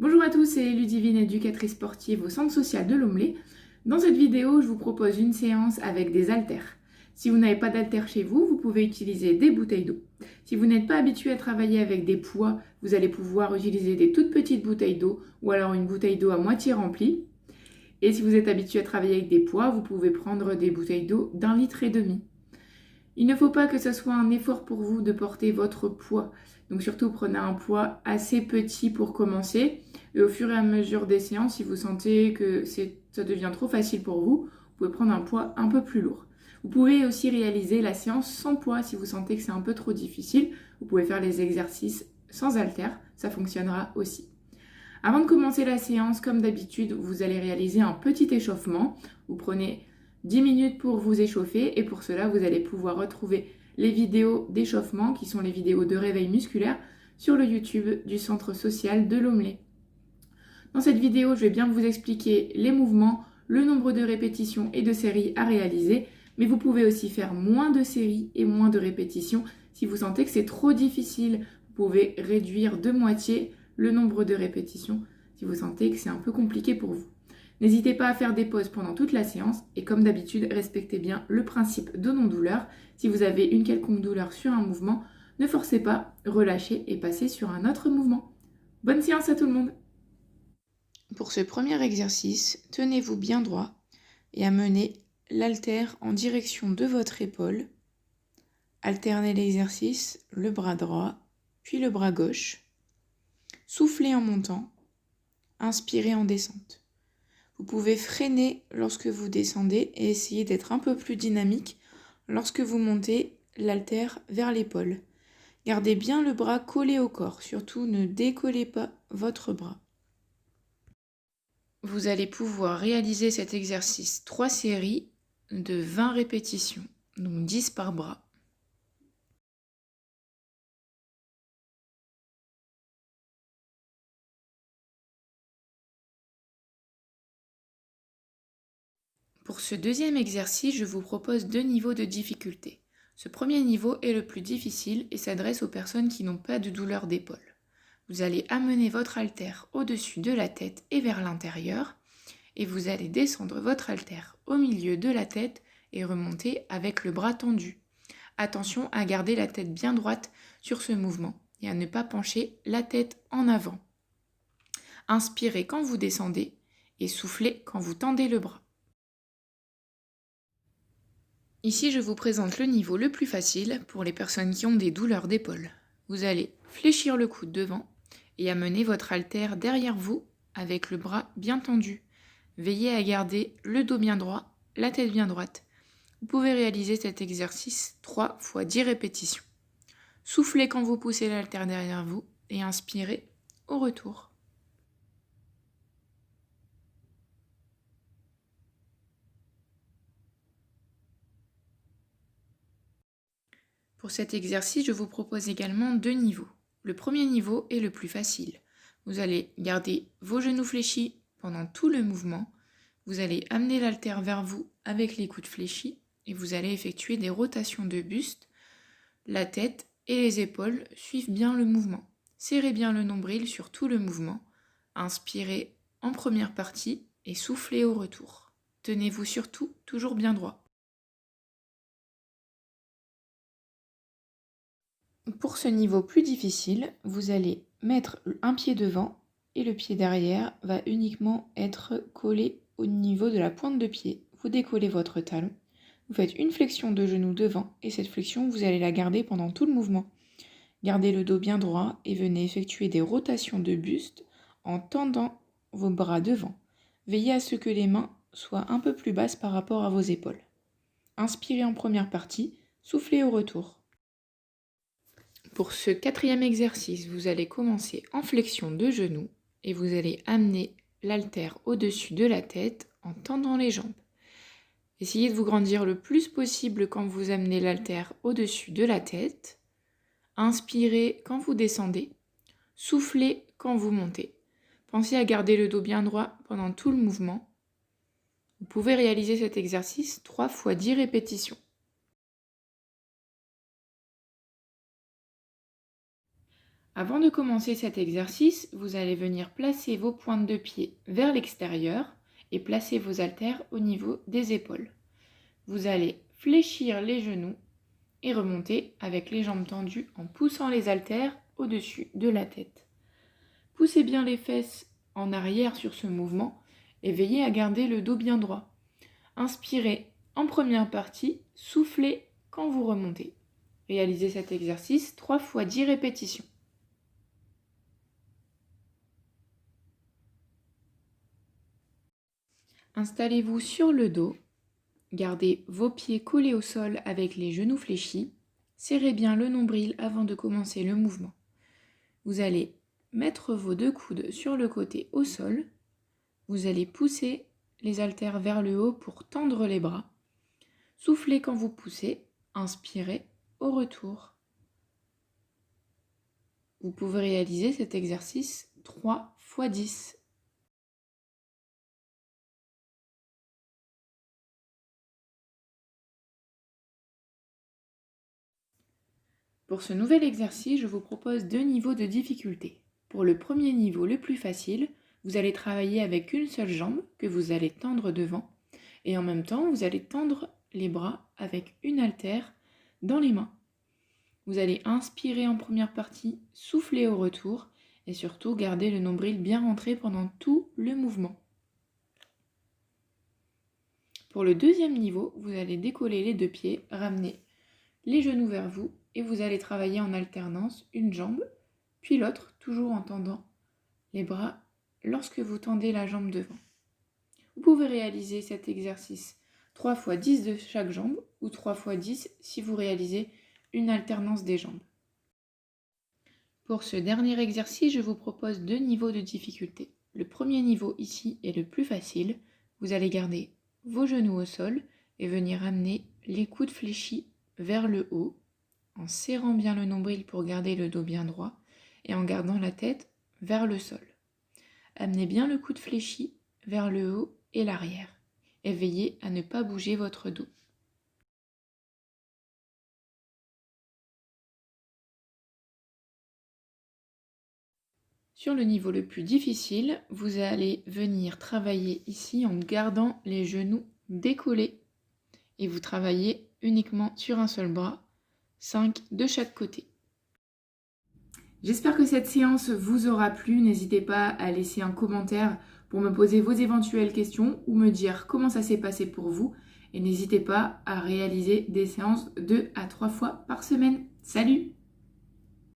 Bonjour à tous, c'est Ludivine, éducatrice sportive au centre social de Lomelé. Dans cette vidéo, je vous propose une séance avec des haltères. Si vous n'avez pas d'haltères chez vous, vous pouvez utiliser des bouteilles d'eau. Si vous n'êtes pas habitué à travailler avec des poids, vous allez pouvoir utiliser des toutes petites bouteilles d'eau ou alors une bouteille d'eau à moitié remplie. Et si vous êtes habitué à travailler avec des poids, vous pouvez prendre des bouteilles d'eau d'1,5 litre. Il ne faut pas que ce soit un effort pour vous de porter votre poids. Donc surtout, prenez un poids assez petit pour commencer. Et au fur et à mesure des séances, si vous sentez que ça devient trop facile pour vous, vous pouvez prendre un poids un peu plus lourd. Vous pouvez aussi réaliser la séance sans poids si vous sentez que c'est un peu trop difficile. Vous pouvez faire les exercices sans haltères, ça fonctionnera aussi. Avant de commencer la séance, comme d'habitude, vous allez réaliser un petit échauffement. Vous prenez 10 minutes pour vous échauffer et pour cela, vous allez pouvoir retrouver les vidéos d'échauffement qui sont les vidéos de réveil musculaire sur le YouTube du centre social de Lomelé. Dans cette vidéo, je vais bien vous expliquer les mouvements, le nombre de répétitions et de séries à réaliser, mais vous pouvez aussi faire moins de séries et moins de répétitions. Si vous sentez que c'est trop difficile, vous pouvez réduire de moitié le nombre de répétitions si vous sentez que c'est un peu compliqué pour vous. N'hésitez pas à faire des pauses pendant toute la séance et comme d'habitude, respectez bien le principe de non-douleur. Si vous avez une quelconque douleur sur un mouvement, ne forcez pas, relâchez et passez sur un autre mouvement. Bonne séance à tout le monde! Pour ce premier exercice, tenez-vous bien droit et amenez l'haltère en direction de votre épaule. Alternez l'exercice, le bras droit, puis le bras gauche. Soufflez en montant, inspirez en descente. Vous pouvez freiner lorsque vous descendez et essayer d'être un peu plus dynamique lorsque vous montez l'haltère vers l'épaule. Gardez bien le bras collé au corps, surtout ne décollez pas votre bras. Vous allez pouvoir réaliser cet exercice 3 séries de 20 répétitions, donc 10 par bras. Pour ce deuxième exercice, je vous propose 2 niveaux de difficulté. Ce premier niveau est le plus difficile et s'adresse aux personnes qui n'ont pas de douleur d'épaule. Vous allez amener votre haltère au-dessus de la tête et vers l'intérieur et vous allez descendre votre haltère au milieu de la tête et remonter avec le bras tendu. Attention à garder la tête bien droite sur ce mouvement et à ne pas pencher la tête en avant. Inspirez quand vous descendez et soufflez quand vous tendez le bras. Ici, je vous présente le niveau le plus facile pour les personnes qui ont des douleurs d'épaule. Vous allez fléchir le coude devant et amener votre haltère derrière vous avec le bras bien tendu. Veillez à garder le dos bien droit, la tête bien droite. Vous pouvez réaliser cet exercice 3 fois 10 répétitions. Soufflez quand vous poussez l'haltère derrière vous et inspirez au retour. Pour cet exercice, je vous propose également 2 niveaux. Le premier niveau est le plus facile. Vous allez garder vos genoux fléchis pendant tout le mouvement. Vous allez amener l'haltère vers vous avec les coudes fléchis et vous allez effectuer des rotations de buste. La tête et les épaules suivent bien le mouvement. Serrez bien le nombril sur tout le mouvement. Inspirez en première partie et soufflez au retour. Tenez-vous surtout toujours bien droit. Pour ce niveau plus difficile, vous allez mettre un pied devant et le pied derrière va uniquement être collé au niveau de la pointe de pied. Vous décollez votre talon, vous faites une flexion de genou devant et cette flexion, vous allez la garder pendant tout le mouvement. Gardez le dos bien droit et venez effectuer des rotations de buste en tendant vos bras devant. Veillez à ce que les mains soient un peu plus basses par rapport à vos épaules. Inspirez en première partie, soufflez au retour. Pour ce quatrième exercice, vous allez commencer en flexion de genoux et vous allez amener l'haltère au-dessus de la tête en tendant les jambes. Essayez de vous grandir le plus possible quand vous amenez l'haltère au-dessus de la tête. Inspirez quand vous descendez. Soufflez quand vous montez. Pensez à garder le dos bien droit pendant tout le mouvement. Vous pouvez réaliser cet exercice 3 fois 10 répétitions. Avant de commencer cet exercice, vous allez venir placer vos pointes de pied vers l'extérieur et placer vos haltères au niveau des épaules. Vous allez fléchir les genoux et remonter avec les jambes tendues en poussant les haltères au-dessus de la tête. Poussez bien les fesses en arrière sur ce mouvement et veillez à garder le dos bien droit. Inspirez en première partie, soufflez quand vous remontez. Réalisez cet exercice 3 fois 10 répétitions. Installez-vous sur le dos. Gardez vos pieds collés au sol avec les genoux fléchis. Serrez bien le nombril avant de commencer le mouvement. Vous allez mettre vos 2 coudes sur le côté au sol. Vous allez pousser les haltères vers le haut pour tendre les bras. Soufflez quand vous poussez. Inspirez au retour. Vous pouvez réaliser cet exercice 3 fois 10. Pour ce nouvel exercice, je vous propose 2 niveaux de difficulté. Pour le premier niveau, le plus facile, vous allez travailler avec une seule jambe que vous allez tendre devant et en même temps, vous allez tendre les bras avec une haltère dans les mains. Vous allez inspirer en première partie, souffler au retour et surtout garder le nombril bien rentré pendant tout le mouvement. Pour le deuxième niveau, vous allez décoller les 2 pieds, ramener les genoux vers vous et vous allez travailler en alternance une jambe, puis l'autre, toujours en tendant les bras lorsque vous tendez la jambe devant. Vous pouvez réaliser cet exercice 3 fois 10 de chaque jambe ou 3 fois 10 si vous réalisez une alternance des jambes. Pour ce dernier exercice, je vous propose 2 niveaux de difficulté. Le premier niveau ici est le plus facile. Vous allez garder vos genoux au sol et venir amener les coudes fléchis vers le haut, en serrant bien le nombril pour garder le dos bien droit et en gardant la tête vers le sol. Amenez bien le coude fléchi vers le haut et l'arrière et veillez à ne pas bouger votre dos. Sur le niveau le plus difficile, vous allez venir travailler ici en gardant les genoux décollés et vous travaillez uniquement sur un seul bras, 5 de chaque côté. J'espère que cette séance vous aura plu. N'hésitez pas à laisser un commentaire pour me poser vos éventuelles questions ou me dire comment ça s'est passé pour vous. Et n'hésitez pas à réaliser des séances 2 à 3 fois par semaine. Salut!